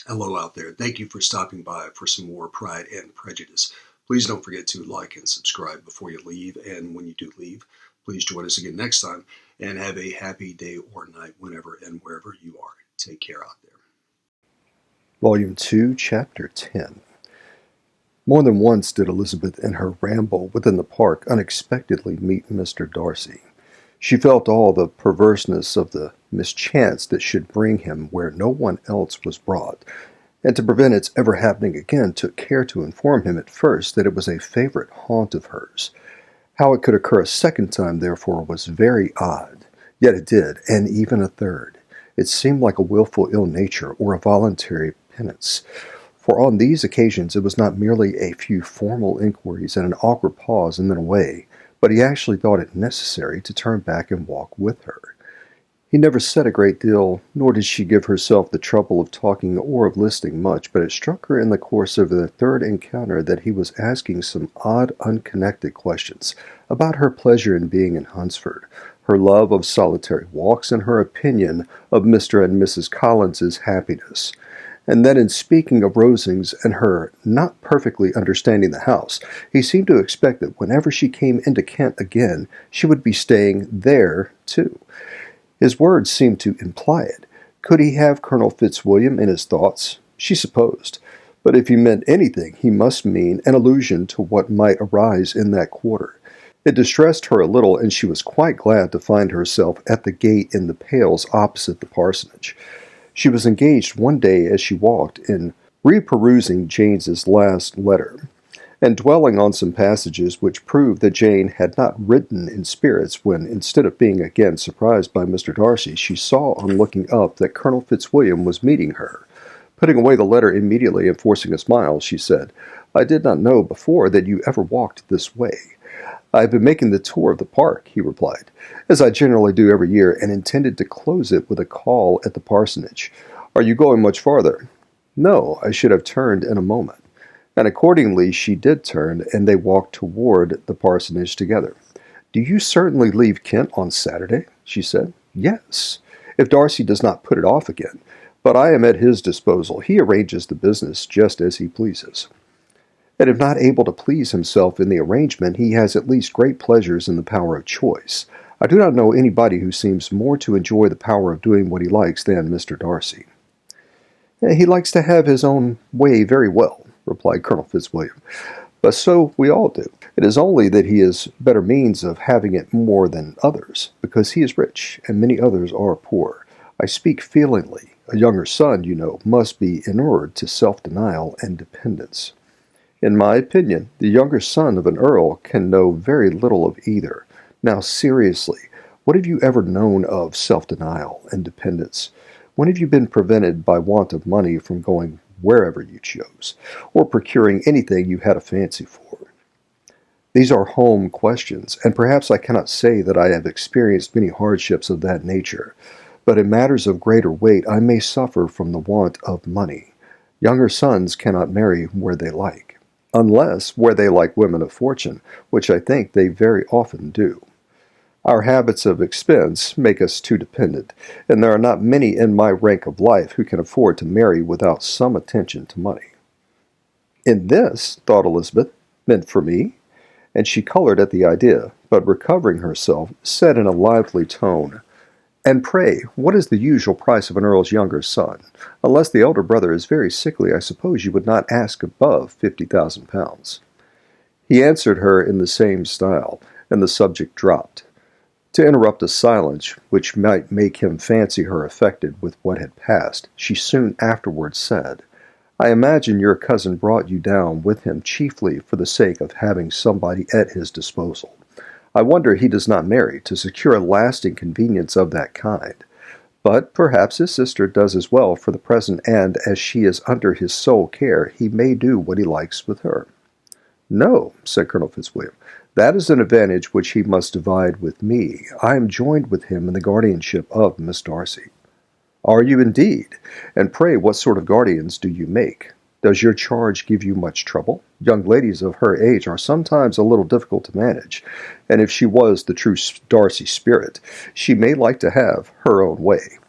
Hello out there. Thank you for stopping by for some more Pride and Prejudice. Please don't forget to like and subscribe before you leave. And when you do leave, please join us again next time and have a happy day or night whenever and wherever you are. Take care out there. Volume 2, Chapter 10. More than once did Elizabeth in her ramble within the park unexpectedly meet Mr. Darcy. She felt all the perverseness of the mischance that should bring him where no one else was brought, and to prevent its ever happening again took care to inform him at first that it was a favorite haunt of hers. How it could occur a second time, therefore, was very odd. Yet it did, and even a third. It seemed like a wilful ill nature or a voluntary penance. For on these occasions it was not merely a few formal inquiries and an awkward pause and then away, but he actually thought it necessary to turn back and walk with her. He never said a great deal, nor did she give herself the trouble of talking or of listening much, but it struck her in the course of the third encounter that he was asking some odd, unconnected questions about her pleasure in being in Hunsford, her love of solitary walks, and her opinion of Mr. and Mrs. Collins's happiness. And then in speaking of Rosings and her not perfectly understanding the house, he seemed to expect that whenever she came into Kent again, she would be staying there, too. His words seemed to imply it. Could he have Colonel Fitzwilliam in his thoughts? She supposed. But if he meant anything, he must mean an allusion to what might arise in that quarter. It distressed her a little, and she was quite glad to find herself at the gate in the Pales opposite the parsonage. She was engaged one day as she walked in reperusing Jane's last letter, and dwelling on some passages which proved that Jane had not written in spirits when, instead of being again surprised by Mr. Darcy, she saw on looking up that Colonel Fitzwilliam was meeting her. Putting away the letter immediately and forcing a smile, she said, "I did not know before that you ever walked this way." "I have been making the tour of the park," he replied, "as I generally do every year, and intended to close it with a call at the parsonage. Are you going much farther?" "No, I should have turned in a moment." And accordingly she did turn, and they walked toward the parsonage together. "Do you certainly leave Kent on Saturday?" she said. "Yes, if Darcy does not put it off again. But I am at his disposal. He arranges the business just as he pleases. And if not able to please himself in the arrangement, he has at least great pleasures in the power of choice. I do not know anybody who seems more to enjoy the power of doing what he likes than Mr. Darcy." "He likes to have his own way very well," replied Colonel Fitzwilliam, "but so we all do. It is only that he has better means of having it more than others, because he is rich, and many others are poor. I speak feelingly. A younger son, you know, must be inured to self-denial and dependence." "In my opinion, the younger son of an earl can know very little of either. Now, seriously, what have you ever known of self-denial and dependence? When have you been prevented by want of money from going wherever you chose, or procuring anything you had a fancy for? These are home questions, and perhaps I cannot say that I have experienced many hardships of that nature, but in matters of greater weight I may suffer from the want of money. Younger sons cannot marry where they like, unless where they like women of fortune, which I think they very often do. Our habits of expense make us too dependent, and there are not many in my rank of life who can afford to marry without some attention to money." "In this," thought Elizabeth, "meant for me?" And she colored at the idea, but recovering herself, said in a lively tone, "And pray, what is the usual price of an earl's younger son? Unless the elder brother is very sickly, I suppose you would not ask above £50,000. He answered her in the same style, and the subject dropped. To interrupt a silence which might make him fancy her affected with what had passed, she soon afterwards said, "I imagine your cousin brought you down with him chiefly for the sake of having somebody at his disposal. I wonder he does not marry to secure a lasting convenience of that kind. But perhaps his sister does as well for the present, and as she is under his sole care, he may do what he likes with her." "No," said Colonel Fitzwilliam, "that is an advantage which he must divide with me. I am joined with him in the guardianship of Miss Darcy." "Are you indeed? And pray what sort of guardians do you make? Does your charge give you much trouble? Young ladies of her age are sometimes a little difficult to manage, and if she was the true Darcy spirit, she may like to have her own way."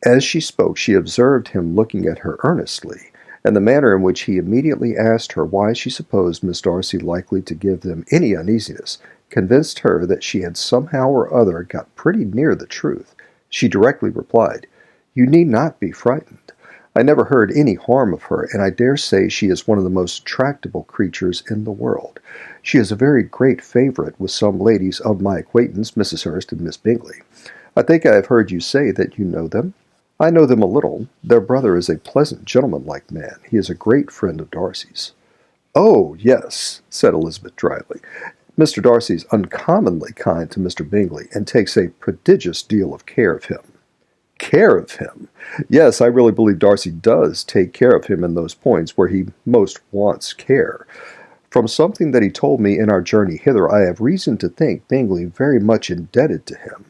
As she spoke, she observed him looking at her earnestly, and the manner in which he immediately asked her why she supposed Miss Darcy likely to give them any uneasiness convinced her that she had somehow or other got pretty near the truth. She directly replied, "You need not be frightened. I never heard any harm of her, and I dare say she is one of the most tractable creatures in the world. She is a very great favorite with some ladies of my acquaintance, Mrs. Hurst and Miss Bingley. I think I have heard you say that you know them." "I know them a little. Their brother is a pleasant gentlemanlike man. He is a great friend of Darcy's." "Oh, yes," said Elizabeth dryly. "Mr. Darcy is uncommonly kind to Mr. Bingley, and takes a prodigious deal of care of him." "Care of him!" "Yes, I really believe Darcy does take care of him in those points where he most wants care. From something that he told me in our journey hither, I have reason to think Bingley very much indebted to him.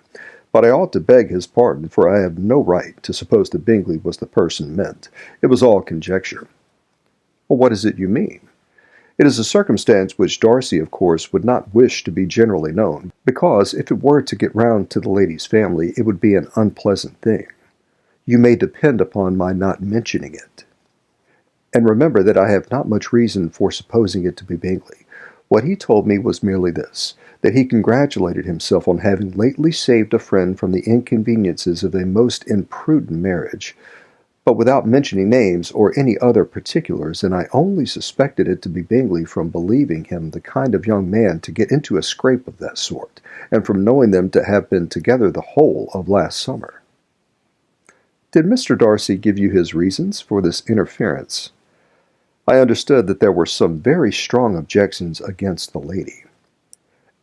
But I ought to beg his pardon, for I have no right to suppose that Bingley was the person meant. It was all conjecture." "Well, what is it you mean?" "It is a circumstance which Darcy, of course, would not wish to be generally known, because if it were to get round to the lady's family, it would be an unpleasant thing. You may depend upon my not mentioning it. And remember that I have not much reason for supposing it to be Bingley. What he told me was merely this, that he congratulated himself on having lately saved a friend from the inconveniences of a most imprudent marriage, but without mentioning names or any other particulars, and I only suspected it to be Bingley from believing him the kind of young man to get into a scrape of that sort, and from knowing them to have been together the whole of last summer." "Did Mr. Darcy give you his reasons for this interference?" "I understood that there were some very strong objections against the lady."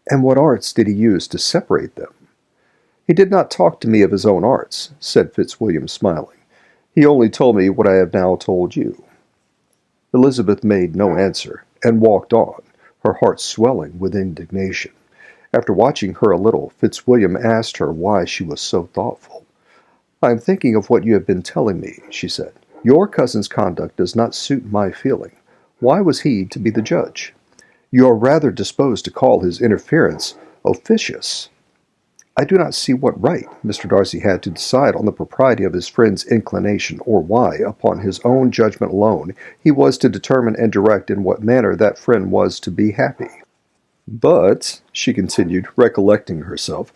"And what arts did he use to separate them?" "He did not talk to me of his own arts," said Fitzwilliam, smiling. "He only told me what I have now told you." Elizabeth made no answer, and walked on, her heart swelling with indignation. After watching her a little, Fitzwilliam asked her why she was so thoughtful. "I am thinking of what you have been telling me," she said. "Your cousin's conduct does not suit my feeling. Why was he to be the judge? You are rather disposed to call his interference officious. I do not see what right Mr. Darcy had to decide on the propriety of his friend's inclination, or why, upon his own judgment alone, he was to determine and direct in what manner that friend was to be happy. But," she continued, recollecting herself,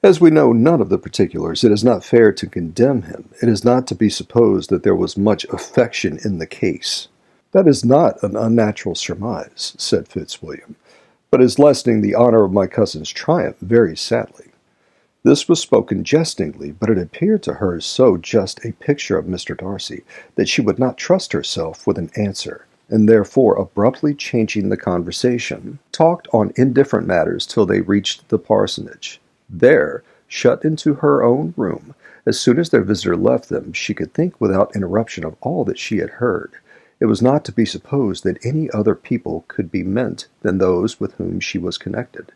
"as we know none of the particulars, it is not fair to condemn him. It is not to be supposed that there was much affection in the case." "That is not an unnatural surmise," said Fitzwilliam, "but is lessening the honor of my cousin's triumph very sadly." This was spoken jestingly, but it appeared to her so just a picture of Mr. Darcy that she would not trust herself with an answer, and therefore, abruptly changing the conversation, talked on indifferent matters till they reached the parsonage. There, shut into her own room, as soon as their visitor left them, she could think without interruption of all that she had heard. It was not to be supposed that any other people could be meant than those with whom she was connected.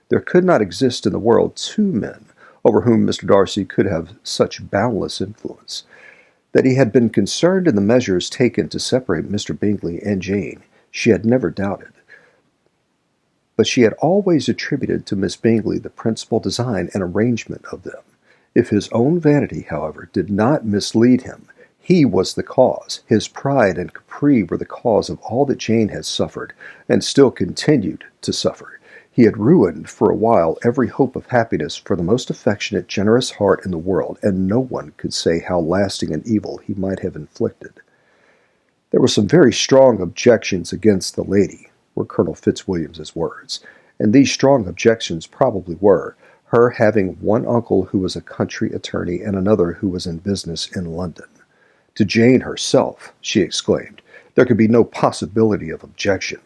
There could not exist in the world two men over whom Mr. Darcy could have such boundless influence. That he had been concerned in the measures taken to separate Mr. Bingley and Jane, she had never doubted. But she had always attributed to Miss Bingley the principal design and arrangement of them. If his own vanity, however, did not mislead him, he was the cause. His pride and caprice were the cause of all that Jane had suffered, and still continued to suffer. He had ruined for a while every hope of happiness for the most affectionate, generous heart in the world, and no one could say how lasting an evil he might have inflicted. "There were some very strong objections against the lady," were Colonel Fitzwilliam's words, and these strong objections probably were, her having one uncle who was a country attorney and another who was in business in London. To Jane herself, she exclaimed, there could be no possibility of objection.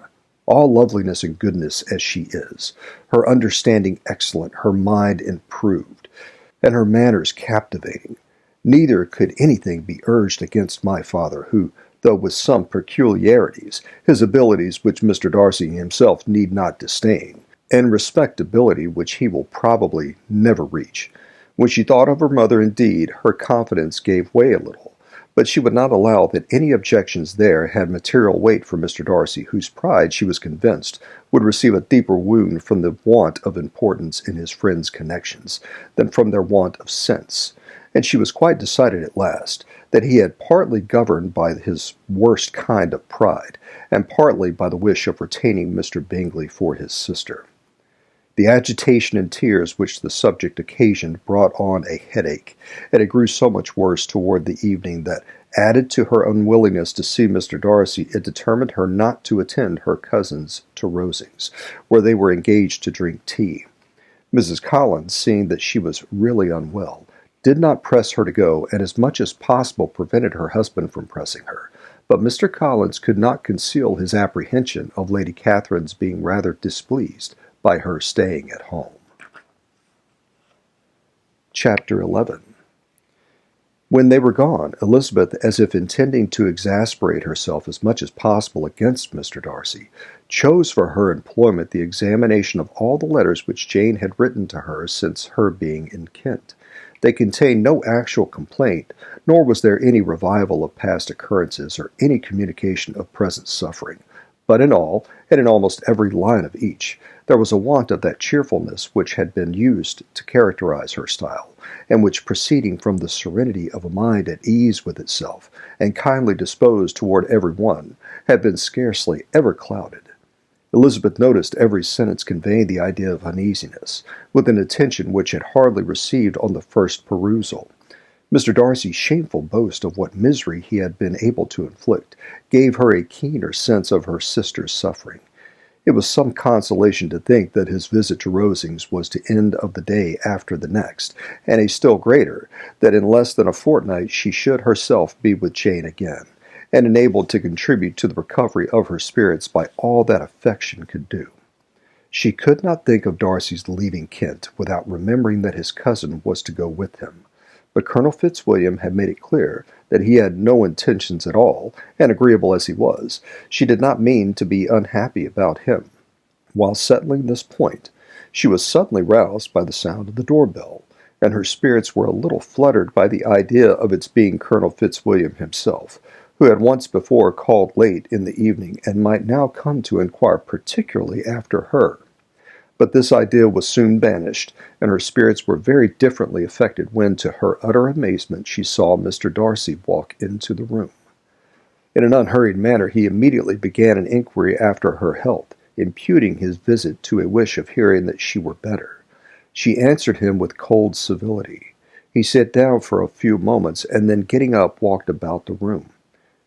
All loveliness and goodness as she is, her understanding excellent, her mind improved, and her manners captivating. Neither could anything be urged against my father, who, though with some peculiarities, his abilities which Mr. Darcy himself need not disdain, and respectability which he will probably never reach. When she thought of her mother, indeed, her confidence gave way a little, but she would not allow that any objections there had material weight for Mr. Darcy, whose pride, she was convinced, would receive a deeper wound from the want of importance in his friends' connections than from their want of sense, and she was quite decided at last that he had partly governed by his worst kind of pride, and partly by the wish of retaining Mr. Bingley for his sister. The agitation and tears which the subject occasioned brought on a headache, and it grew so much worse toward the evening that, added to her unwillingness to see Mr. Darcy, it determined her not to attend her cousins to Rosings, where they were engaged to drink tea. Mrs. Collins, seeing that she was really unwell, did not press her to go, and as much as possible prevented her husband from pressing her. But Mr. Collins could not conceal his apprehension of Lady Catherine's being rather displeased by her staying at home. Chapter 11. When they were gone, Elizabeth, as if intending to exasperate herself as much as possible against Mr. Darcy, chose for her employment the examination of all the letters which Jane had written to her since her being in Kent. They contained no actual complaint, nor was there any revival of past occurrences or any communication of present suffering. But in all, and in almost every line of each, there was a want of that cheerfulness which had been used to characterize her style, and which, proceeding from the serenity of a mind at ease with itself, and kindly disposed toward every one, had been scarcely ever clouded. Elizabeth noticed every sentence conveying the idea of uneasiness, with an attention which had hardly received on the first perusal. Mr. Darcy's shameful boast of what misery he had been able to inflict gave her a keener sense of her sister's suffering. It was some consolation to think that his visit to Rosings was to end of the day after the next, and a still greater, that in less than a fortnight she should herself be with Jane again, and enabled to contribute to the recovery of her spirits by all that affection could do. She could not think of Darcy's leaving Kent without remembering that his cousin was to go with him. But Colonel Fitzwilliam had made it clear that he had no intentions at all, and agreeable as he was, she did not mean to be unhappy about him. While settling this point, she was suddenly roused by the sound of the doorbell, and her spirits were a little fluttered by the idea of its being Colonel Fitzwilliam himself, who had once before called late in the evening, and might now come to inquire particularly after her. But this idea was soon banished, and her spirits were very differently affected when, to her utter amazement, she saw Mr. Darcy walk into the room. In an unhurried manner he immediately began an inquiry after her health, imputing his visit to a wish of hearing that she were better. She answered him with cold civility. He sat down for a few moments, and then getting up walked about the room.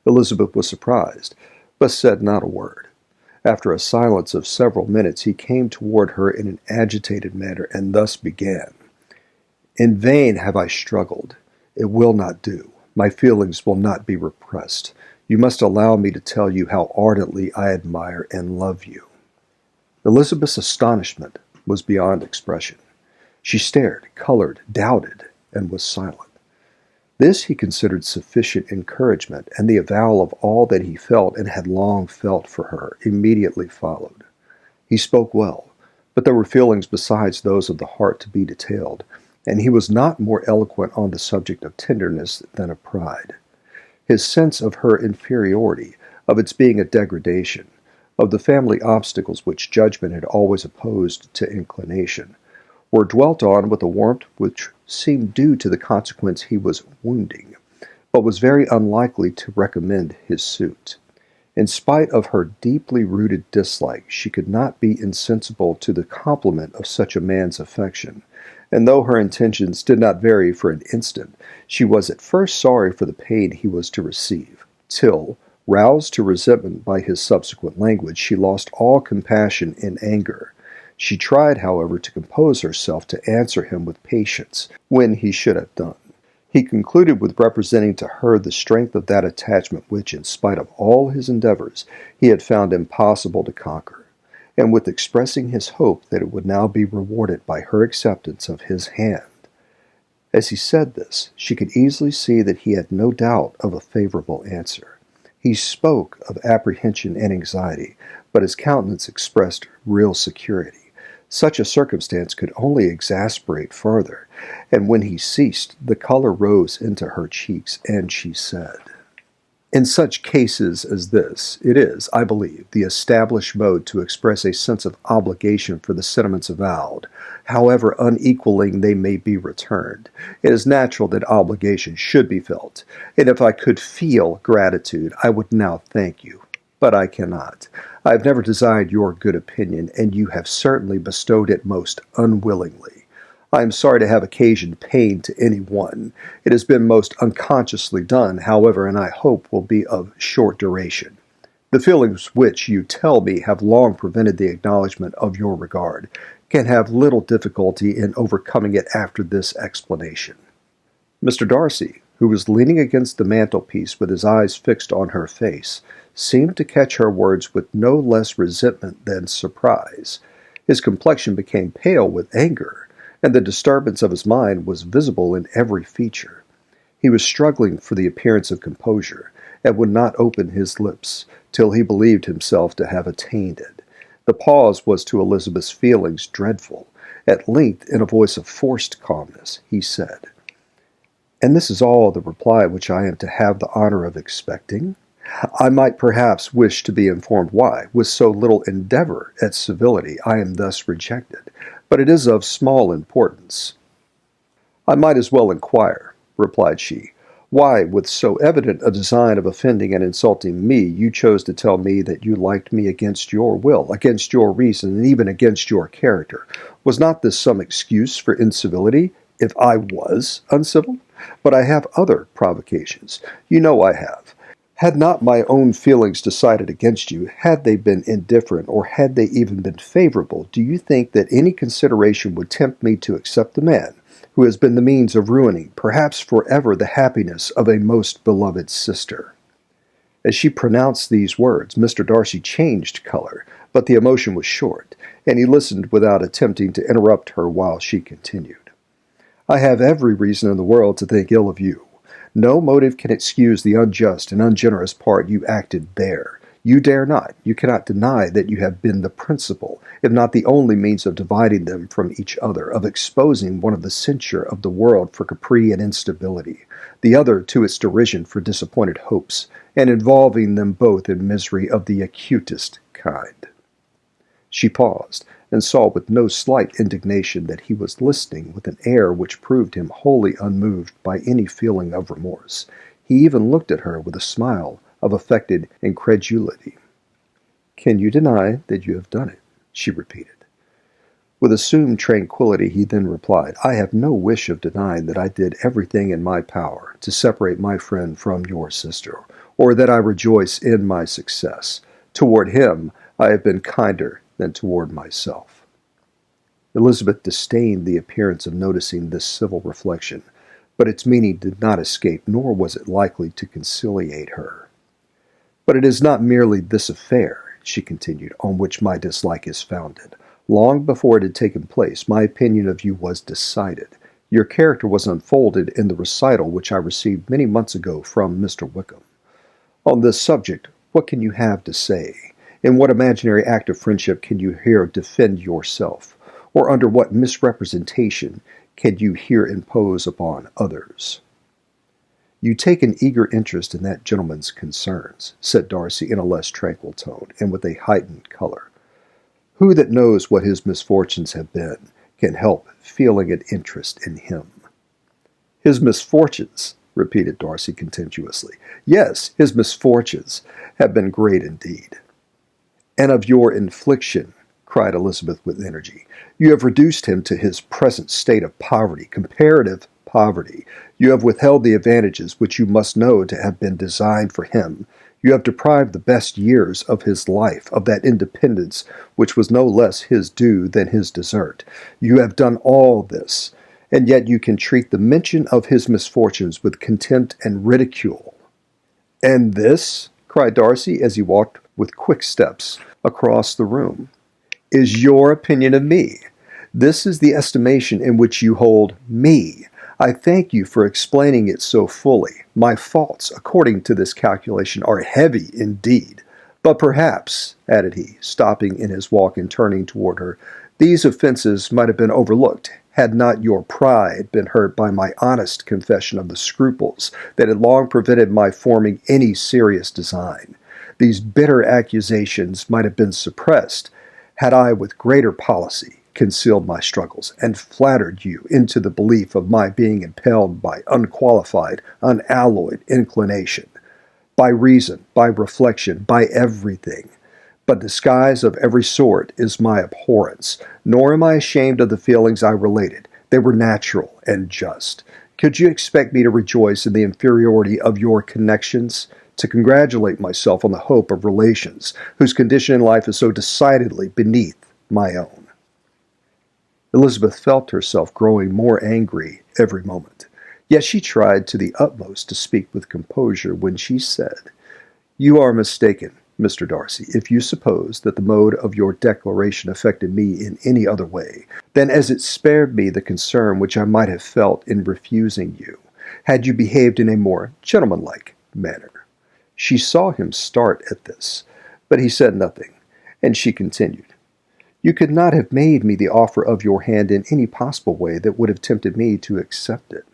Elizabeth was surprised, but said not a word. After a silence of several minutes, he came toward her in an agitated manner, and thus began. "In vain have I struggled. It will not do. My feelings will not be repressed. You must allow me to tell you how ardently I admire and love you." Elizabeth's astonishment was beyond expression. She stared, colored, doubted, and was silent. This he considered sufficient encouragement, and the avowal of all that he felt and had long felt for her immediately followed. He spoke well, but there were feelings besides those of the heart to be detailed, and he was not more eloquent on the subject of tenderness than of pride. His sense of her inferiority, of its being a degradation, of the family obstacles which judgment had always opposed to inclination, were dwelt on with a warmth which seemed due to the consequence he was wounding, but was very unlikely to recommend his suit. In spite of her deeply rooted dislike, she could not be insensible to the compliment of such a man's affection, and though her intentions did not vary for an instant, she was at first sorry for the pain he was to receive, till, roused to resentment by his subsequent language, she lost all compassion in anger. She tried, however, to compose herself to answer him with patience, when he should have done. He concluded with representing to her the strength of that attachment which, in spite of all his endeavors, he had found impossible to conquer, and with expressing his hope that it would now be rewarded by her acceptance of his hand. As he said this, she could easily see that he had no doubt of a favorable answer. He spoke of apprehension and anxiety, but his countenance expressed real security. Such a circumstance could only exasperate further, and when he ceased, the color rose into her cheeks, and she said, In such cases as this, it is, I believe, the established mode to express a sense of obligation for the sentiments avowed, however unequaling they may be returned. It is natural that obligation should be felt, and if I could feel gratitude, I would now thank you. But I cannot. I have never desired your good opinion, and you have certainly bestowed it most unwillingly. I am sorry to have occasioned pain to any one. It has been most unconsciously done, however, and I hope will be of short duration. The feelings which, you tell me, have long prevented the acknowledgment of your regard can have little difficulty in overcoming it after this explanation. Mr. Darcy, who was leaning against the mantelpiece with his eyes fixed on her face, seemed to catch her words with no less resentment than surprise. His complexion became pale with anger, and the disturbance of his mind was visible in every feature. He was struggling for the appearance of composure, and would not open his lips till he believed himself to have attained it. The pause was to Elizabeth's feelings dreadful. At length, in a voice of forced calmness, he said, "And this is all the reply which I am to have the honor of expecting? I might perhaps wish to be informed why, with so little endeavor at civility, I am thus rejected, but it is of small importance." "I might as well inquire," replied she, "why, with so evident a design of offending and insulting me, you chose to tell me that you liked me against your will, against your reason, and even against your character. Was not this some excuse for incivility, if I was uncivil? But I have other provocations. You know I have. Had not my own feelings decided against you, had they been indifferent, or had they even been favorable, do you think that any consideration would tempt me to accept the man who has been the means of ruining, perhaps forever, the happiness of a most beloved sister?" As she pronounced these words, Mr. Darcy changed color, but the emotion was short, and he listened without attempting to interrupt her while she continued. "I have every reason in the world to think ill of you. No motive can excuse the unjust and ungenerous part you acted there. You dare not, you cannot deny that you have been the principal, if not the only means of dividing them from each other, of exposing one of the censure of the world for caprice and instability, the other to its derision for disappointed hopes, and involving them both in misery of the acutest kind." She paused, and saw with no slight indignation that he was listening with an air which proved him wholly unmoved by any feeling of remorse. He even looked at her with a smile of affected incredulity. "Can you deny that you have done it?" she repeated. With assumed tranquillity he then replied, "I have no wish of denying that I did everything in my power to separate my friend from your sister, or that I rejoice in my success. Toward him I have been kinder than toward myself." Elizabeth disdained the appearance of noticing this civil reflection, but its meaning did not escape, nor was it likely to conciliate her. "But it is not merely this affair," she continued, "on which my dislike is founded. Long before it had taken place, my opinion of you was decided. Your character was unfolded in the recital which I received many months ago from Mr. Wickham. On this subject, what can you have to say? In what imaginary act of friendship can you here defend yourself? Or under what misrepresentation can you here impose upon others?" "You take an eager interest in that gentleman's concerns," said Darcy in a less tranquil tone, and with a heightened color. "Who that knows what his misfortunes have been can help feeling an interest in him?" "His misfortunes," repeated Darcy contemptuously. "Yes, his misfortunes have been great indeed." "And of your infliction," cried Elizabeth with energy. "You have reduced him to his present state of poverty, comparative poverty. You have withheld the advantages which you must know to have been designed for him. You have deprived the best years of his life of that independence which was no less his due than his desert. You have done all this, and yet you can treat the mention of his misfortunes with contempt and ridicule." "And this," cried Darcy, as he walked with quick steps across the room, "is your opinion of me. This is the estimation in which you hold me. I thank you for explaining it so fully. My faults, according to this calculation, are heavy indeed. But perhaps," added he, stopping in his walk and turning toward her, "these offenses might have been overlooked had not your pride been hurt by my honest confession of the scruples that had long prevented my forming any serious design. These bitter accusations might have been suppressed had I with greater policy concealed my struggles and flattered you into the belief of my being impelled by unqualified, unalloyed inclination, by reason, by reflection, by everything. But disguise of every sort is my abhorrence, nor am I ashamed of the feelings I related. They were natural and just. Could you expect me to rejoice in the inferiority of your connections? To congratulate myself on the hope of relations whose condition in life is so decidedly beneath my own? Elizabeth felt herself growing more angry every moment. Yet she tried to the utmost to speak with composure when she said, "You are mistaken, Mr. Darcy, if you suppose that the mode of your declaration affected me in any other way than as it spared me the concern which I might have felt in refusing you, had you behaved in a more gentlemanlike manner." She saw him start at this, but he said nothing, and she continued, "You could not have made me the offer of your hand in any possible way that would have tempted me to accept it."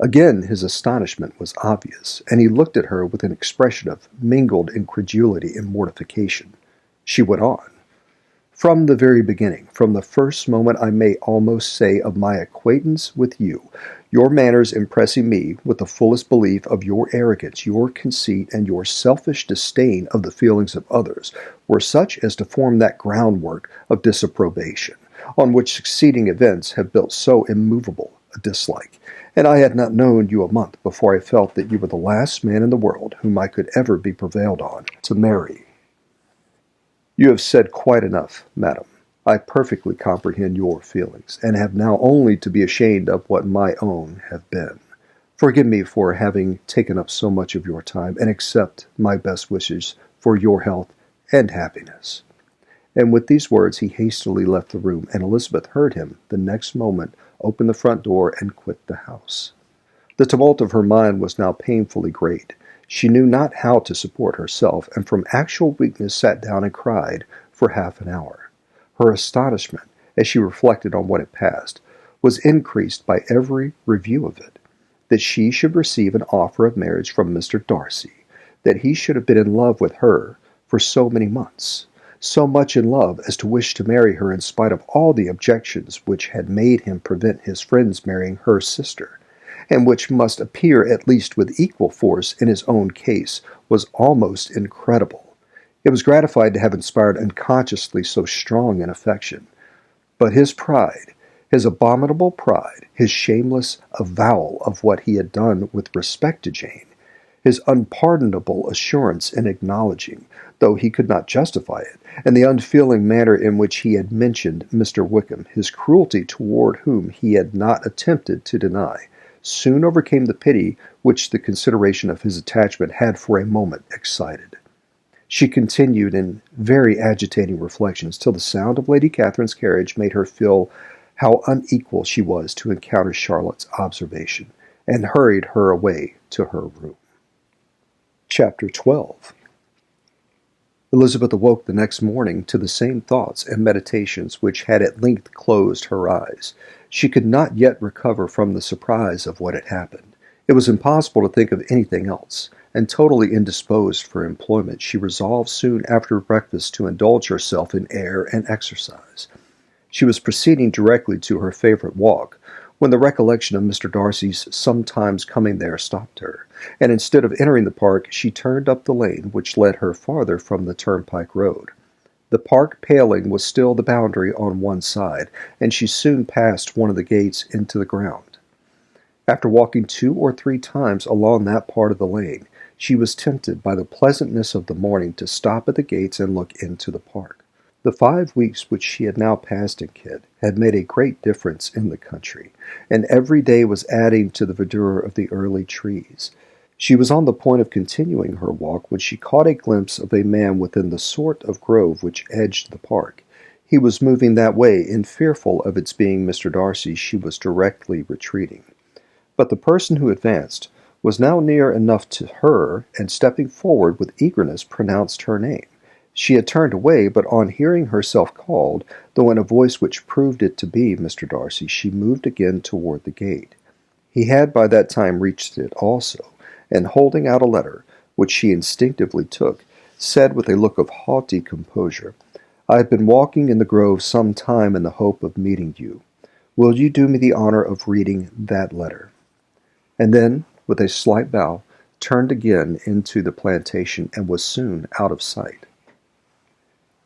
Again his astonishment was obvious, and he looked at her with an expression of mingled incredulity and mortification. She went on, "From the very beginning, from the first moment I may almost say of my acquaintance with you, your manners impressing me with the fullest belief of your arrogance, your conceit, and your selfish disdain of the feelings of others, were such as to form that groundwork of disapprobation, on which succeeding events have built so immovable a dislike. And I had not known you a month before I felt that you were the last man in the world whom I could ever be prevailed on to marry." "You have said quite enough, madam. I perfectly comprehend your feelings, and have now only to be ashamed of what my own have been. Forgive me for having taken up so much of your time, and accept my best wishes for your health and happiness." And with these words he hastily left the room, and Elizabeth heard him the next moment open the front door and quit the house. The tumult of her mind was now painfully great. She knew not how to support herself, and from actual weakness sat down and cried for half an hour. Her astonishment, as she reflected on what had passed, was increased by every review of it. That she should receive an offer of marriage from Mr. Darcy, that he should have been in love with her for so many months, so much in love as to wish to marry her in spite of all the objections which had made him prevent his friends marrying her sister, and which must appear at least with equal force in his own case, was almost incredible. It was gratified to have inspired unconsciously so strong an affection. But his pride, his abominable pride, his shameless avowal of what he had done with respect to Jane, his unpardonable assurance in acknowledging, though he could not justify it, and the unfeeling manner in which he had mentioned Mr. Wickham, his cruelty toward whom he had not attempted to deny, soon overcame the pity which the consideration of his attachment had for a moment excited. She continued in very agitating reflections till the sound of Lady Catherine's carriage made her feel how unequal she was to encounter Charlotte's observation, and hurried her away to her room. Chapter 12. Elizabeth awoke the next morning to the same thoughts and meditations which had at length closed her eyes. She could not yet recover from the surprise of what had happened. It was impossible to think of anything else, and totally indisposed for employment, she resolved soon after breakfast to indulge herself in air and exercise. She was proceeding directly to her favorite walk, when the recollection of Mr. Darcy's sometimes coming there stopped her, and instead of entering the park, she turned up the lane which led her farther from the turnpike road. The park paling was still the boundary on one side, and she soon passed one of the gates into the ground. After walking 2 or 3 times along that part of the lane, she was tempted by the pleasantness of the morning to stop at the gates and look into the park. The 5 weeks which she had now passed in Kent had made a great difference in the country, and every day was adding to the verdure of the early trees. She was on the point of continuing her walk when she caught a glimpse of a man within the sort of grove which edged the park. He was moving that way, and fearful of its being Mr. Darcy, she was directly retreating. But the person who advanced was now near enough to her, and stepping forward with eagerness pronounced her name. She had turned away, but on hearing herself called, though in a voice which proved it to be Mr. Darcy, she moved again toward the gate. He had by that time reached it also, and holding out a letter, which she instinctively took, said with a look of haughty composure, "I have been walking in the grove some time in the hope of meeting you. Will you do me the honor of reading that letter?" And then, with a slight bow, turned again into the plantation and was soon out of sight.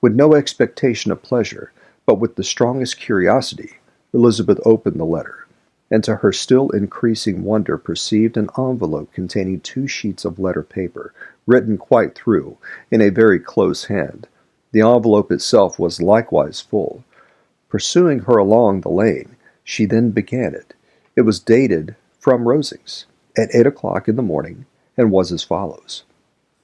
With no expectation of pleasure, but with the strongest curiosity, Elizabeth opened the letter, and to her still increasing wonder perceived an envelope containing 2 sheets of letter paper, written quite through, in a very close hand. The envelope itself was likewise full. Pursuing her along the lane, she then began it. It was dated from Rosings, at 8 o'clock in the morning, and was as follows.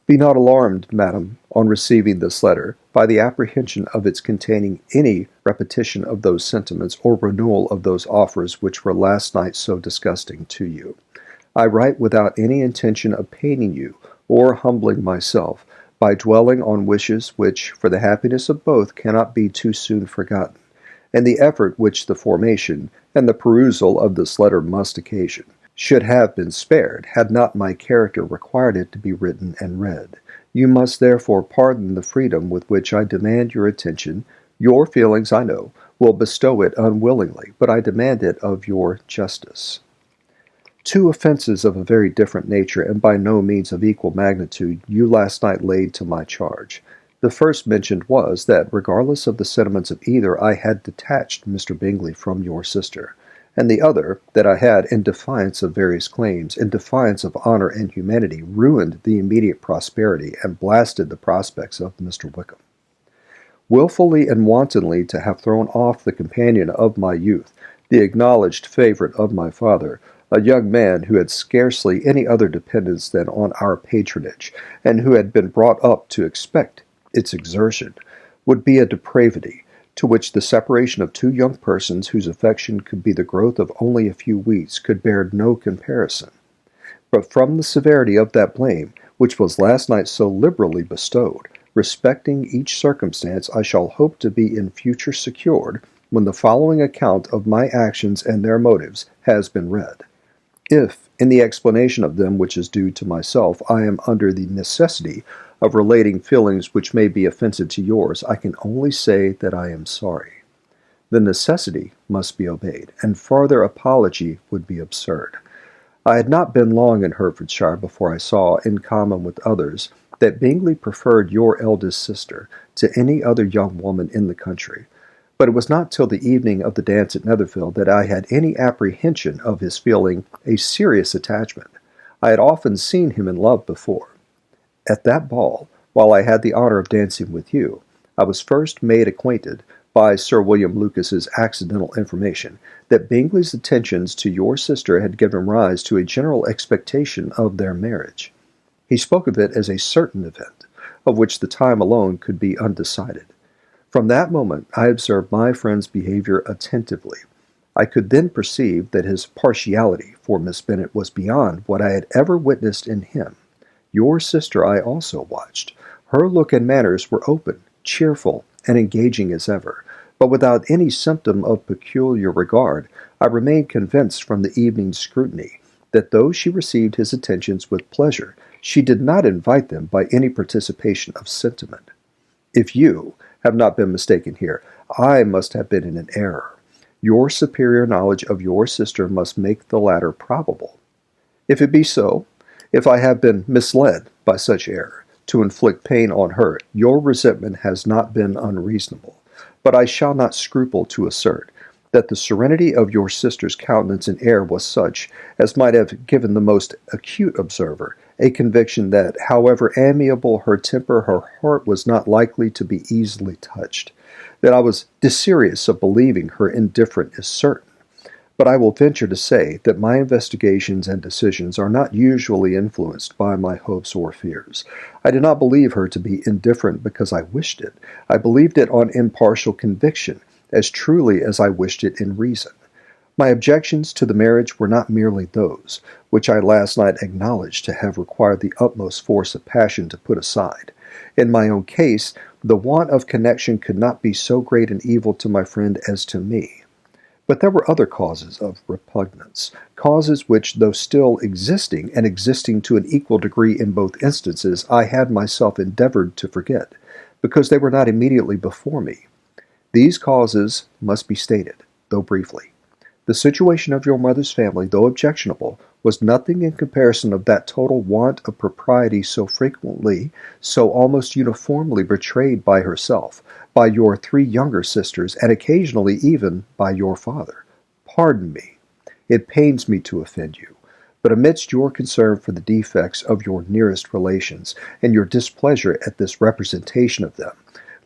"Be not alarmed, madam, on receiving this letter, by the apprehension of its containing any repetition of those sentiments or renewal of those offers which were last night so disgusting to you. I write without any intention of paining you or humbling myself by dwelling on wishes which, for the happiness of both, cannot be too soon forgotten, and the effort which the formation and the perusal of this letter must occasion should have been spared, had not my character required it to be written and read. You must therefore pardon the freedom with which I demand your attention. Your feelings, I know, will bestow it unwillingly, but I demand it of your justice." 2 offenses of a very different nature, and by no means of equal magnitude, you last night laid to my charge. The first mentioned was, that, regardless of the sentiments of either, I had detached Mr. Bingley from your sister, and the other, that I had, in defiance of various claims, in defiance of honor and humanity, ruined the immediate prosperity and blasted the prospects of Mr. Wickham. Wilfully and wantonly to have thrown off the companion of my youth, the acknowledged favorite of my father, a young man who had scarcely any other dependence than on our patronage, and who had been brought up to expect its exertion, would be a depravity, to which the separation of 2 young persons whose affection could be the growth of only a few weeks could bear no comparison. But from the severity of that blame, which was last night so liberally bestowed, respecting each circumstance I shall hope to be in future secured, when the following account of my actions and their motives has been read. If, in the explanation of them which is due to myself, I am under the necessity of relating feelings which may be offensive to yours, I can only say that I am sorry. The necessity must be obeyed, and farther apology would be absurd. I had not been long in Hertfordshire before I saw, in common with others, that Bingley preferred your eldest sister to any other young woman in the country. But it was not till the evening of the dance at Netherfield that I had any apprehension of his feeling a serious attachment. I had often seen him in love before. At that ball, while I had the honor of dancing with you, I was first made acquainted, by Sir William Lucas's accidental information, that Bingley's attentions to your sister had given rise to a general expectation of their marriage. He spoke of it as a certain event, of which the time alone could be undecided. From that moment I observed my friend's behavior attentively. I could then perceive that his partiality for Miss Bennet was beyond what I had ever witnessed in him. Your sister I also watched. Her look and manners were open, cheerful, and engaging as ever, but without any symptom of peculiar regard. I remained convinced from the evening's scrutiny that though she received his attentions with pleasure, she did not invite them by any participation of sentiment. If you have not been mistaken here, I must have been in an error. Your superior knowledge of your sister must make the latter probable. If it be so, if I have been misled by such error to inflict pain on her, your resentment has not been unreasonable. But I shall not scruple to assert that the serenity of your sister's countenance and air was such as might have given the most acute observer a conviction that, however amiable her temper, her heart was not likely to be easily touched. That I was desirous of believing her indifferent is certain. But I will venture to say that my investigations and decisions are not usually influenced by my hopes or fears. I did not believe her to be indifferent because I wished it. I believed it on impartial conviction, as truly as I wished it in reason. My objections to the marriage were not merely those which I last night acknowledged to have required the utmost force of passion to put aside. In my own case, the want of connection could not be so great an evil to my friend as to me. But there were other causes of repugnance, causes which, though still existing, and existing to an equal degree in both instances, I had myself endeavored to forget, because they were not immediately before me. These causes must be stated, though briefly. The situation of your mother's family, though objectionable, was nothing in comparison of that total want of propriety so frequently, so almost uniformly betrayed by herself, by your 3 younger sisters, and occasionally even by your father. Pardon me. It pains me to offend you, but amidst your concern for the defects of your nearest relations, and your displeasure at this representation of them,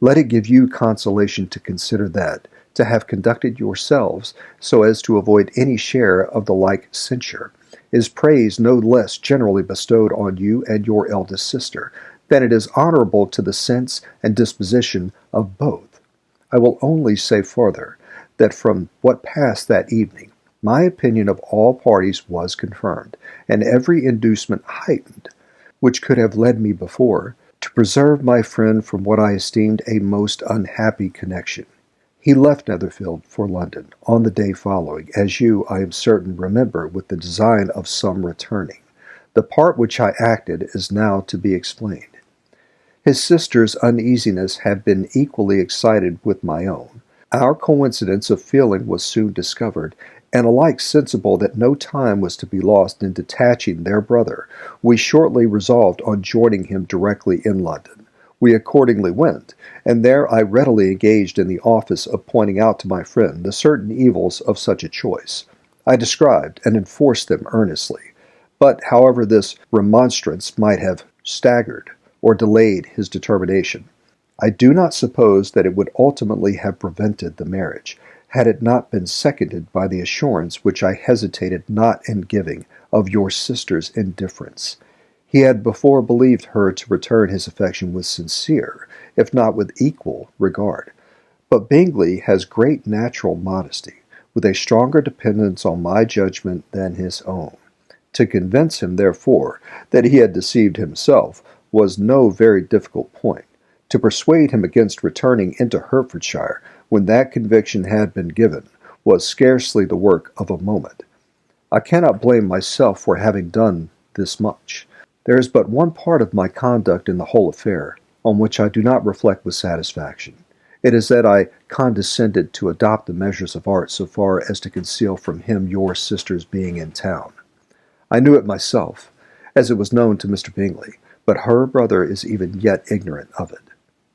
let it give you consolation to consider that, to have conducted yourselves so as to avoid any share of the like censure, is praise no less generally bestowed on you and your eldest sister, than it is honorable to the sense and disposition of both. I will only say further, that from what passed that evening, my opinion of all parties was confirmed, and every inducement heightened, which could have led me before, to preserve my friend from what I esteemed a most unhappy connection. He left Netherfield for London on the day following, as you, I am certain, remember, with the design of some returning. The part which I acted is now to be explained. His sister's uneasiness had been equally excited with my own. Our coincidence of feeling was soon discovered, and alike sensible that no time was to be lost in detaching their brother, we shortly resolved on joining him directly in London. We accordingly went, and there I readily engaged in the office of pointing out to my friend the certain evils of such a choice. I described and enforced them earnestly, but however this remonstrance might have staggered or delayed his determination, I do not suppose that it would ultimately have prevented the marriage, had it not been seconded by the assurance which I hesitated not in giving of your sister's indifference. He had before believed her to return his affection with sincere, if not with equal, regard. But Bingley has great natural modesty, with a stronger dependence on my judgment than his own. To convince him, therefore, that he had deceived himself was no very difficult point. To persuade him against returning into Hertfordshire, when that conviction had been given, was scarcely the work of a moment. I cannot blame myself for having done this much. There is but one part of my conduct in the whole affair on which I do not reflect with satisfaction. It is that I condescended to adopt the measures of art so far as to conceal from him your sister's being in town. I knew it myself, as it was known to Mr. Bingley, but her brother is even yet ignorant of it.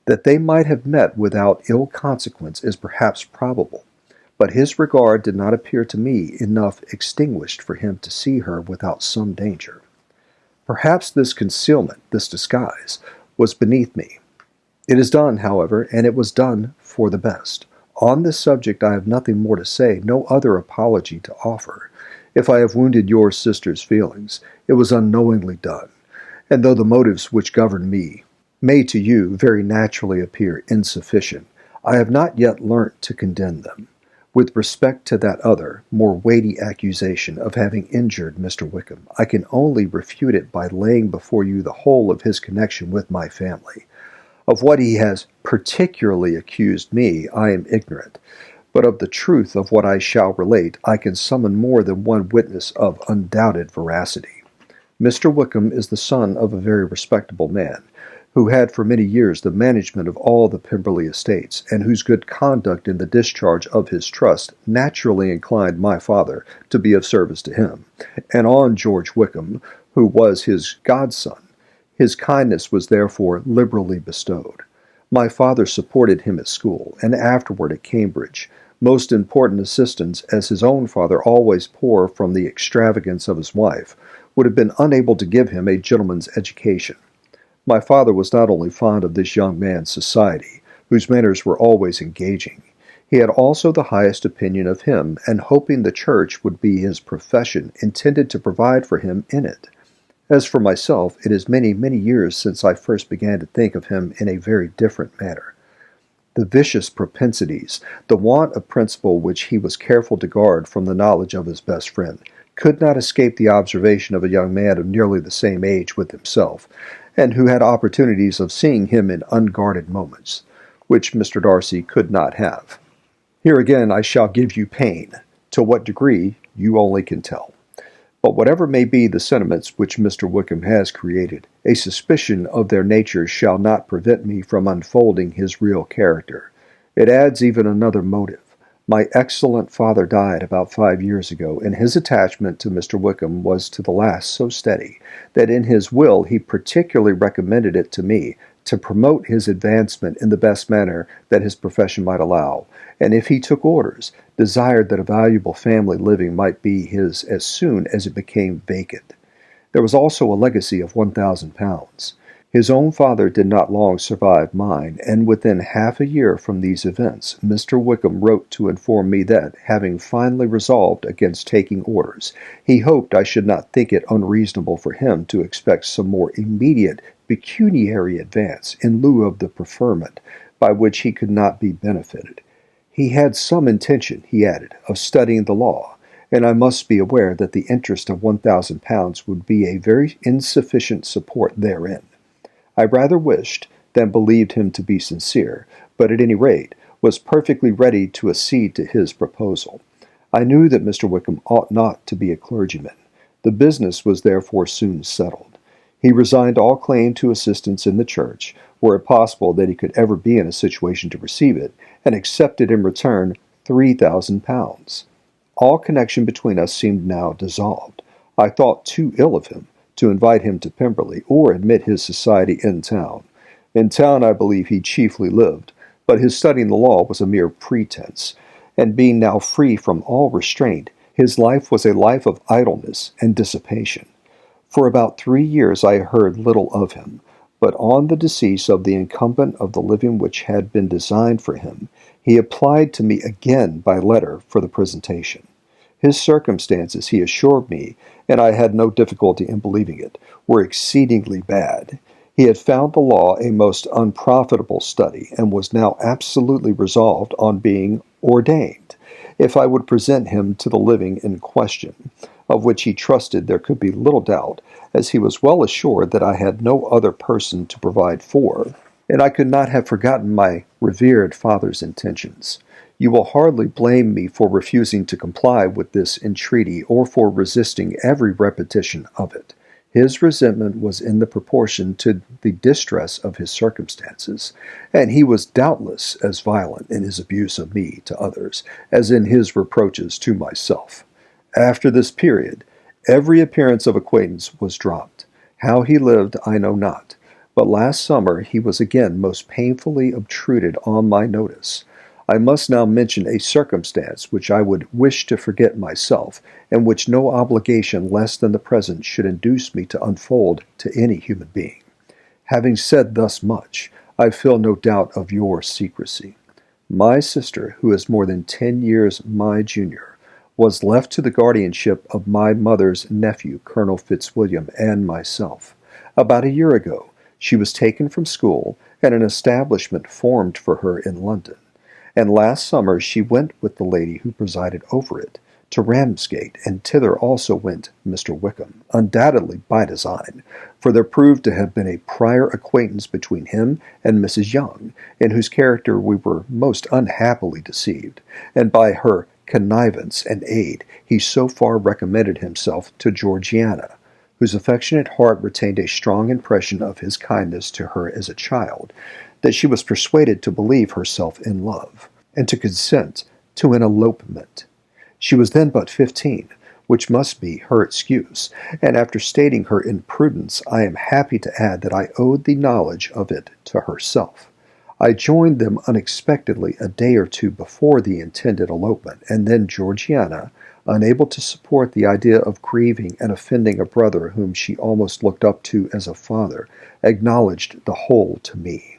That they might have met without ill consequence is perhaps probable, but his regard did not appear to me enough extinguished for him to see her without some danger. Perhaps this concealment, this disguise, was beneath me. It is done, however, and it was done for the best. On this subject I have nothing more to say, no other apology to offer. If I have wounded your sister's feelings, it was unknowingly done, and though the motives which govern me may to you very naturally appear insufficient, I have not yet learnt to condemn them. With respect to that other, more weighty accusation of having injured Mr. Wickham, I can only refute it by laying before you the whole of his connection with my family. Of what he has particularly accused me, I am ignorant, but of the truth of what I shall relate, I can summon more than one witness of undoubted veracity. Mr. Wickham is the son of a very respectable man, who had for many years the management of all the Pemberley estates, and whose good conduct in the discharge of his trust naturally inclined my father to be of service to him, and on George Wickham, who was his godson, his kindness was therefore liberally bestowed. My father supported him at school, and afterward at Cambridge, most important assistance, as his own father, always poor from the extravagance of his wife, would have been unable to give him a gentleman's education. My father was not only fond of this young man's society, whose manners were always engaging, he had also the highest opinion of him, and hoping the church would be his profession, intended to provide for him in it. As for myself, it is many, many years since I first began to think of him in a very different manner. The vicious propensities, the want of principle which he was careful to guard from the knowledge of his best friend, could not escape the observation of a young man of nearly the same age with himself, and who had opportunities of seeing him in unguarded moments, which Mr. Darcy could not have. Here again I shall give you pain. To what degree, you only can tell. But whatever may be the sentiments which Mr. Wickham has created, a suspicion of their nature shall not prevent me from unfolding his real character. It adds even another motive. My excellent father died about 5 years ago, and his attachment to Mr. Wickham was to the last so steady that in his will he particularly recommended it to me to promote his advancement in the best manner that his profession might allow, and if he took orders, desired that a valuable family living might be his as soon as it became vacant. There was also a legacy of £1,000. His own father did not long survive mine, and within half a year from these events, Mr. Wickham wrote to inform me that, having finally resolved against taking orders, he hoped I should not think it unreasonable for him to expect some more immediate pecuniary advance in lieu of the preferment, by which he could not be benefited. He had some intention, he added, of studying the law, and I must be aware that the interest of £1,000 would be a very insufficient support therein. I rather wished than believed him to be sincere, but at any rate was perfectly ready to accede to his proposal. I knew that Mr. Wickham ought not to be a clergyman. The business was therefore soon settled. He resigned all claim to assistance in the church, were it possible that he could ever be in a situation to receive it, and accepted in return £3,000. All connection between us seemed now dissolved. I thought too ill of him to invite him to Pemberley or admit his society in town. In town I believe he chiefly lived, but his studying the law was a mere pretense, and being now free from all restraint, his life was a life of idleness and dissipation. For about 3 years I heard little of him, but on the decease of the incumbent of the living which had been designed for him, he applied to me again by letter for the presentation. His circumstances, he assured me, and I had no difficulty in believing it, were exceedingly bad. He had found the law a most unprofitable study, and was now absolutely resolved on being ordained, if I would present him to the living in question, of which he trusted there could be little doubt, as he was well assured that I had no other person to provide for, and I could not have forgotten my revered father's intentions. You will hardly blame me for refusing to comply with this entreaty, or for resisting every repetition of it. His resentment was in the proportion to the distress of his circumstances, and he was doubtless as violent in his abuse of me to others as in his reproaches to myself. After this period, every appearance of acquaintance was dropped. How he lived I know not, but last summer he was again most painfully obtruded on my notice. I must now mention a circumstance which I would wish to forget myself, and which no obligation less than the present should induce me to unfold to any human being. Having said thus much, I feel no doubt of your secrecy. My sister, who is more than 10 years my junior, was left to the guardianship of my mother's nephew, Colonel Fitzwilliam, and myself. About a year ago, she was taken from school, and an establishment formed for her in London. And last summer she went with the lady who presided over it to Ramsgate, and thither also went Mr. Wickham, undoubtedly by design, for there proved to have been a prior acquaintance between him and Mrs. Young, in whose character we were most unhappily deceived, and by her connivance and aid he so far recommended himself to Georgiana, whose affectionate heart retained a strong impression of his kindness to her as a child, that she was persuaded to believe herself in love, and to consent to an elopement. She was then but 15, which must be her excuse, and after stating her imprudence, I am happy to add that I owed the knowledge of it to herself. I joined them unexpectedly a day or two before the intended elopement, and then Georgiana, unable to support the idea of grieving and offending a brother whom she almost looked up to as a father, acknowledged the whole to me.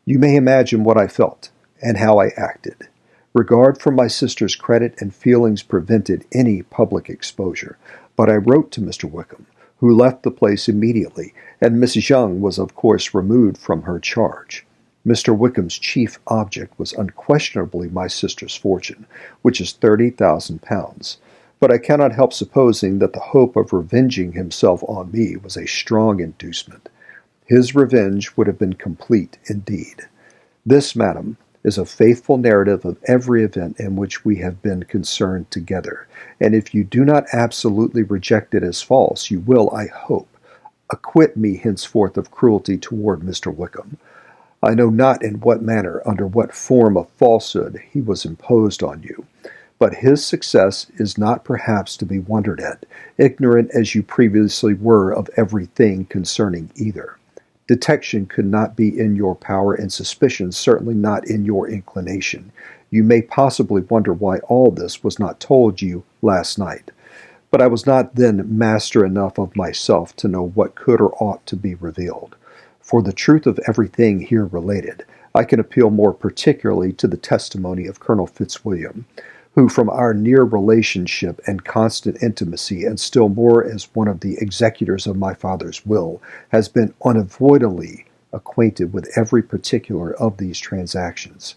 You may imagine what I felt, and how I acted. Regard for my sister's credit and feelings prevented any public exposure, but I wrote to Mr. Wickham, who left the place immediately, and Mrs. Young was of course removed from her charge. Mr. Wickham's chief object was unquestionably my sister's fortune, which is £30,000, but I cannot help supposing that the hope of revenging himself on me was a strong inducement. His revenge would have been complete indeed. This, madam, is a faithful narrative of every event in which we have been concerned together, and if you do not absolutely reject it as false, you will, I hope, acquit me henceforth of cruelty toward Mr. Wickham. I know not in what manner, under what form of falsehood he was imposed on you, but his success is not perhaps to be wondered at, ignorant as you previously were of everything concerning either. Detection could not be in your power, and suspicion certainly not in your inclination. You may possibly wonder why all this was not told you last night. But I was not then master enough of myself to know what could or ought to be revealed. For the truth of everything here related, I can appeal more particularly to the testimony of Colonel Fitzwilliam, who from our near relationship and constant intimacy, and still more as one of the executors of my father's will, has been unavoidably acquainted with every particular of these transactions.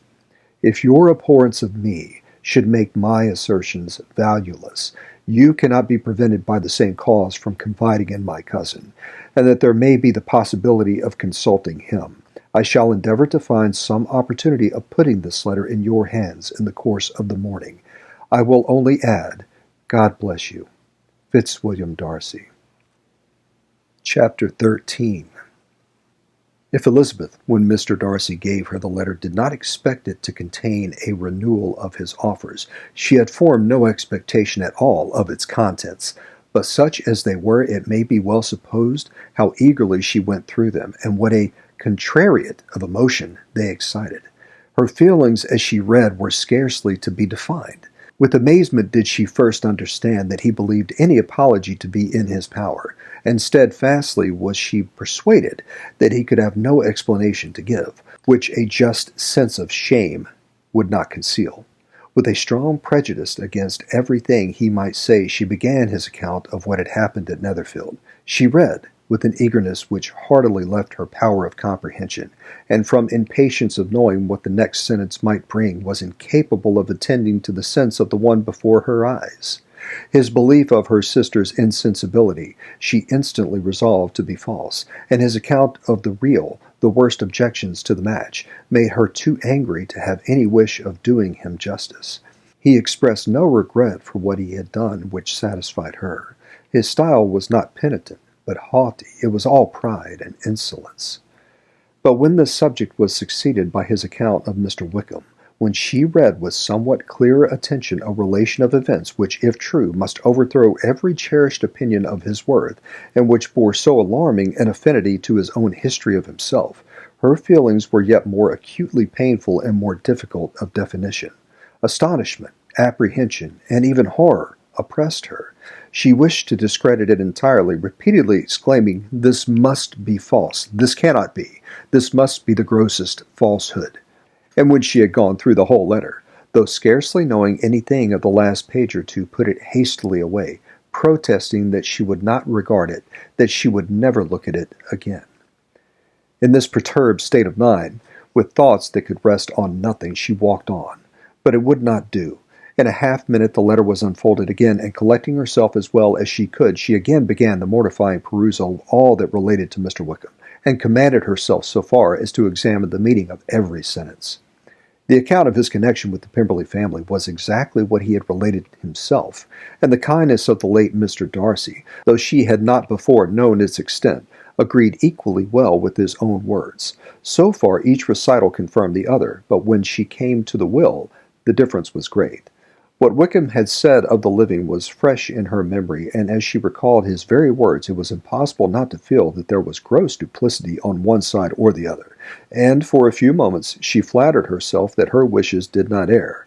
If your abhorrence of me should make my assertions valueless, you cannot be prevented by the same cause from confiding in my cousin, and that there may be the possibility of consulting him. I shall endeavor to find some opportunity of putting this letter in your hands in the course of the morning. I will only add, God bless you. Fitzwilliam Darcy. Chapter 13. If Elizabeth, when Mr. Darcy gave her the letter, did not expect it to contain a renewal of his offers, she had formed no expectation at all of its contents. But such as they were, it may be well supposed how eagerly she went through them, and what a contrariat of emotion they excited. Her feelings as she read were scarcely to be defined. With amazement did she first understand that he believed any apology to be in his power, and steadfastly was she persuaded that he could have no explanation to give, which a just sense of shame would not conceal. With a strong prejudice against everything he might say, she began his account of what had happened at Netherfield. She read with an eagerness which hardly left her power of comprehension, and from impatience of knowing what the next sentence might bring, was incapable of attending to the sense of the one before her eyes. His belief of her sister's insensibility she instantly resolved to be false, and his account of the real, the worst objections to the match, made her too angry to have any wish of doing him justice. He expressed no regret for what he had done which satisfied her. His style was not penitent, but haughty. It was all pride and insolence. But when this subject was succeeded by his account of Mr. Wickham, when she read with somewhat clearer attention a relation of events which, if true, must overthrow every cherished opinion of his worth, and which bore so alarming an affinity to his own history of himself, her feelings were yet more acutely painful and more difficult of definition. Astonishment, apprehension, and even horror oppressed her. She wished to discredit it entirely, repeatedly exclaiming, "This must be false. This cannot be. This must be the grossest falsehood." And when she had gone through the whole letter, though scarcely knowing anything of the last page or two, put it hastily away, protesting that she would not regard it, that she would never look at it again. In this perturbed state of mind, with thoughts that could rest on nothing, she walked on. But it would not do. In a half-minute the letter was unfolded again, and collecting herself as well as she could, she again began the mortifying perusal of all that related to Mr. Wickham, and commanded herself so far as to examine the meaning of every sentence. The account of his connection with the Pemberley family was exactly what he had related himself, and the kindness of the late Mr. Darcy, though she had not before known its extent, agreed equally well with his own words. So far each recital confirmed the other, but when she came to the will, the difference was great. What Wickham had said of the living was fresh in her memory, and as she recalled his very words, it was impossible not to feel that there was gross duplicity on one side or the other, and for a few moments she flattered herself that her wishes did not err.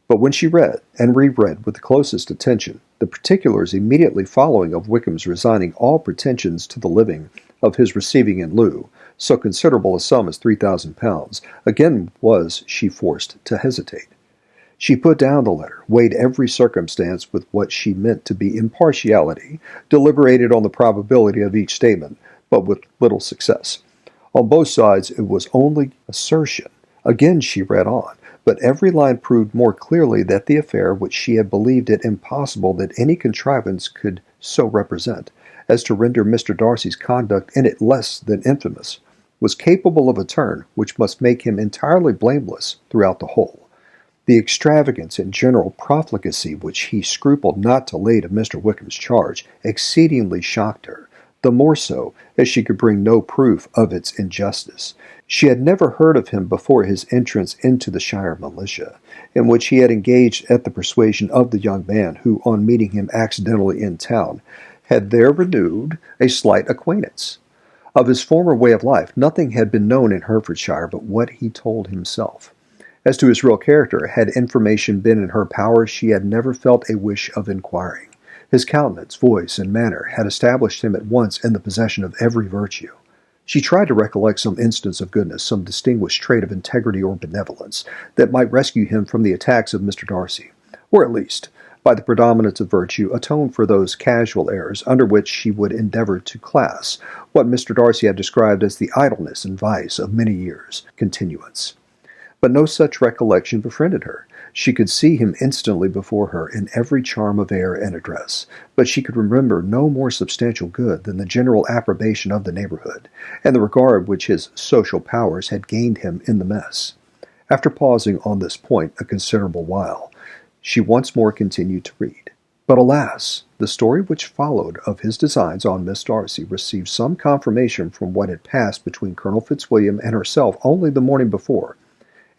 But when she read and reread with the closest attention the particulars immediately following of Wickham's resigning all pretensions to the living, of his receiving in lieu so considerable a sum as £3,000, again was she forced to hesitate. She put down the letter, weighed every circumstance with what she meant to be impartiality, deliberated on the probability of each statement, but with little success. On both sides it was only assertion. Again she read on, but every line proved more clearly that the affair which she had believed it impossible that any contrivance could so represent, as to render Mr. Darcy's conduct in it less than infamous, was capable of a turn which must make him entirely blameless throughout the whole. The extravagance and general profligacy which he scrupled not to lay to Mr. Wickham's charge exceedingly shocked her, the more so as she could bring no proof of its injustice. She had never heard of him before his entrance into the Shire militia, in which he had engaged at the persuasion of the young man who, on meeting him accidentally in town, had there renewed a slight acquaintance. Of his former way of life, nothing had been known in Herefordshire but what he told himself. As to his real character, had information been in her power, she had never felt a wish of inquiring. His countenance, voice, and manner had established him at once in the possession of every virtue. She tried to recollect some instance of goodness, some distinguished trait of integrity or benevolence, that might rescue him from the attacks of Mr. Darcy, or at least, by the predominance of virtue, atone for those casual errors under which she would endeavor to class what Mr. Darcy had described as the idleness and vice of many years' continuance. But no such recollection befriended her. She could see him instantly before her in every charm of air and address, but she could remember no more substantial good than the general approbation of the neighborhood, and the regard which his social powers had gained him in the mess. After pausing on this point a considerable while, she once more continued to read. But alas, the story which followed of his designs on Miss Darcy received some confirmation from what had passed between Colonel Fitzwilliam and herself only the morning before,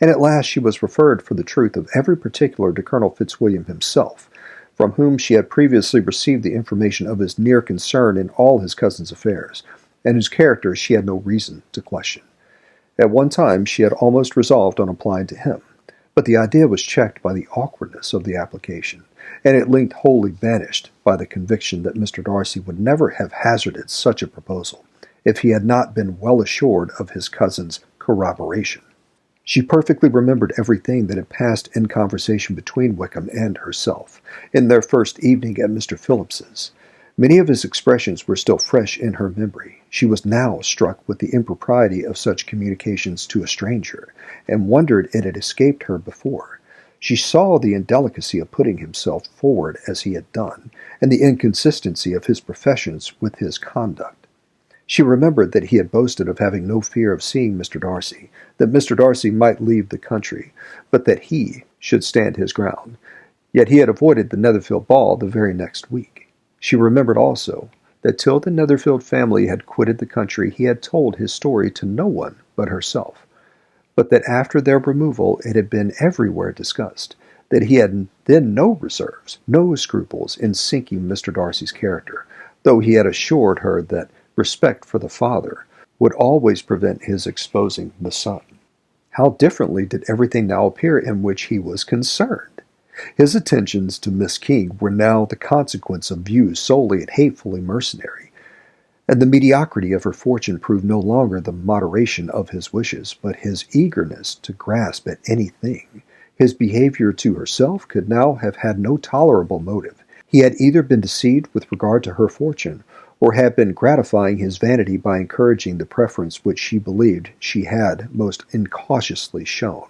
and at last she was referred for the truth of every particular to Colonel Fitzwilliam himself, from whom she had previously received the information of his near concern in all his cousin's affairs, and whose character she had no reason to question. At one time she had almost resolved on applying to him, but the idea was checked by the awkwardness of the application, and at length wholly banished by the conviction that Mr. Darcy would never have hazarded such a proposal if he had not been well assured of his cousin's corroboration. She perfectly remembered everything that had passed in conversation between Wickham and herself, in their first evening at Mr. Phillips's. Many of his expressions were still fresh in her memory. She was now struck with the impropriety of such communications to a stranger, and wondered it had escaped her before. She saw the indelicacy of putting himself forward as he had done, and the inconsistency of his professions with his conduct. She remembered that he had boasted of having no fear of seeing Mr. Darcy, that Mr. Darcy might leave the country, but that he should stand his ground. Yet he had avoided the Netherfield ball the very next week. She remembered also that till the Netherfield family had quitted the country he had told his story to no one but herself, but that after their removal it had been everywhere discussed, that he had then no reserves, no scruples in sinking Mr. Darcy's character, though he had assured her that respect for the father would always prevent his exposing the son. How differently did everything now appear in which he was concerned! His attentions to Miss King were now the consequence of views solely and hatefully mercenary, and the mediocrity of her fortune proved no longer the moderation of his wishes, but his eagerness to grasp at anything. His behavior to herself could now have had no tolerable motive. He had either been deceived with regard to her fortune, or had been gratifying his vanity by encouraging the preference which she believed she had most incautiously shown.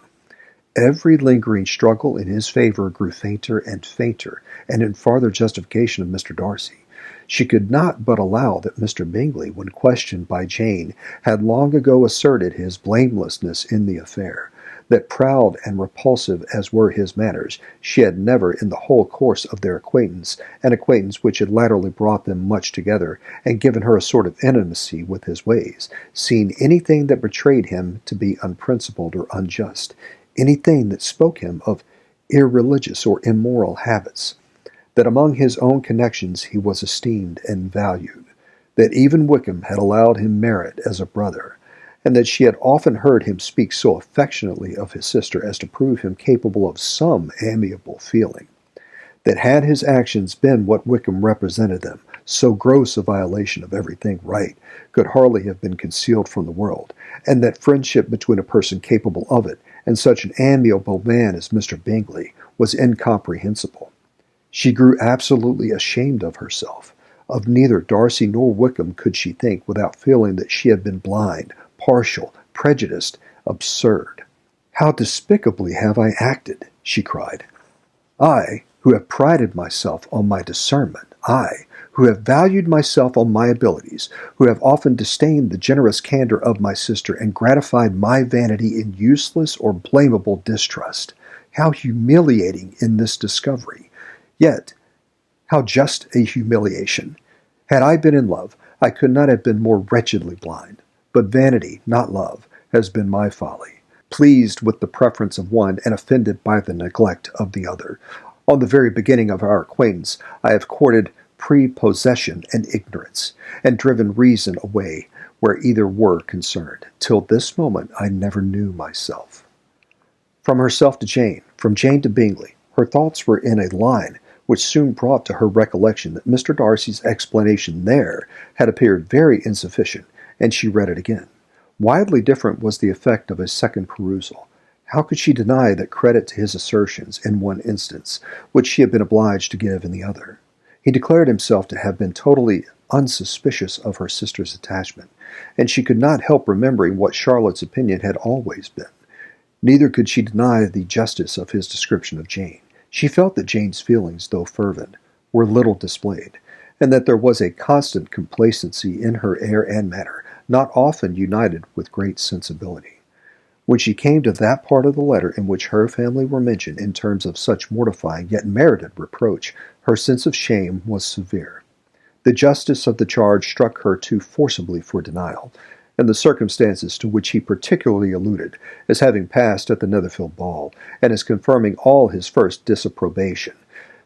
Every lingering struggle in his favor grew fainter and fainter, and in farther justification of Mr. Darcy. She could not but allow that Mr. Bingley, when questioned by Jane, had long ago asserted his blamelessness in the affair, that proud and repulsive as were his manners, she had never in the whole course of their acquaintance, an acquaintance which had latterly brought them much together, and given her a sort of intimacy with his ways, seen anything that betrayed him to be unprincipled or unjust, anything that spoke him of irreligious or immoral habits, that among his own connections he was esteemed and valued, that even Wickham had allowed him merit as a brother, and that she had often heard him speak so affectionately of his sister as to prove him capable of some amiable feeling, that had his actions been what Wickham represented them, so gross a violation of everything right could hardly have been concealed from the world, and that friendship between a person capable of it and such an amiable man as Mr. Bingley was incomprehensible. She grew absolutely ashamed of herself. Of neither Darcy nor Wickham could she think without feeling that she had been blind, partial, prejudiced, absurd. "How despicably have I acted!" she cried. "I, who have prided myself on my discernment, I, who have valued myself on my abilities, who have often disdained the generous candor of my sister and gratified my vanity in useless or blamable distrust. How humiliating in this discovery! Yet, how just a humiliation! Had I been in love, I could not have been more wretchedly blind. But vanity, not love, has been my folly, pleased with the preference of one and offended by the neglect of the other. On the very beginning of our acquaintance, I have courted prepossession and ignorance, and driven reason away where either were concerned. Till this moment I never knew myself. From herself to Jane, from Jane to Bingley, her thoughts were in a line which soon brought to her recollection that Mr. Darcy's explanation there had appeared very insufficient, and she read it again. Widely different was the effect of a second perusal. How could she deny that credit to his assertions in one instance, which she had been obliged to give in the other? He declared himself to have been totally unsuspicious of her sister's attachment, and she could not help remembering what Charlotte's opinion had always been. Neither could she deny the justice of his description of Jane. She felt that Jane's feelings, though fervent, were little displayed, and that there was a constant complacency in her air and manner, not often united with great sensibility. When she came to that part of the letter in which her family were mentioned in terms of such mortifying yet merited reproach, her sense of shame was severe. The justice of the charge struck her too forcibly for denial, and the circumstances to which he particularly alluded, as having passed at the Netherfield ball, and as confirming all his first disapprobation,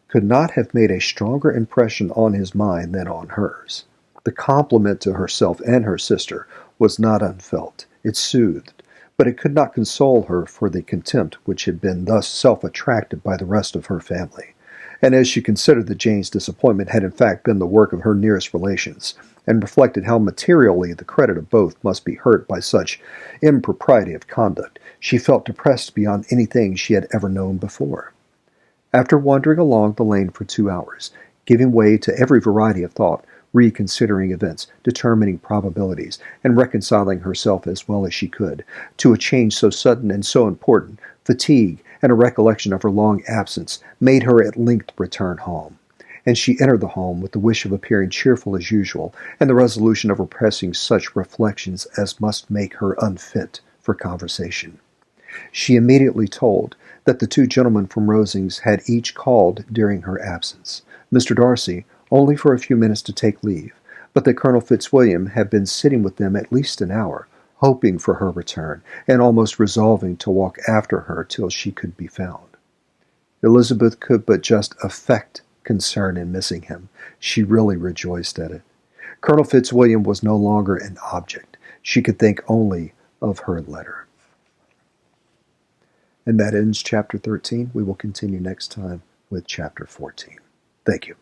could not have made a stronger impression on his mind than on hers. The compliment to herself and her sister was not unfelt. It soothed, but it could not console her for the contempt which had been thus self-attracted by the rest of her family. And as she considered that Jane's disappointment had in fact been the work of her nearest relations, and reflected how materially the credit of both must be hurt by such impropriety of conduct, she felt depressed beyond anything she had ever known before. After wandering along the lane for 2 hours, giving way to every variety of thought, reconsidering events, determining probabilities, and reconciling herself as well as she could to a change so sudden and so important, fatigue and a recollection of her long absence made her at length return home. And she entered the home with the wish of appearing cheerful as usual, and the resolution of repressing such reflections as must make her unfit for conversation. She immediately told that the 2 gentlemen from Rosings had each called during her absence. Mr. Darcy only for a few minutes to take leave, but that Colonel Fitzwilliam had been sitting with them at least an hour, hoping for her return, and almost resolving to walk after her till she could be found. Elizabeth could but just affect concern in missing him. She really rejoiced at it. Colonel Fitzwilliam was no longer an object. She could think only of her letter. And that ends Chapter 13. We will continue next time with Chapter 14. Thank you.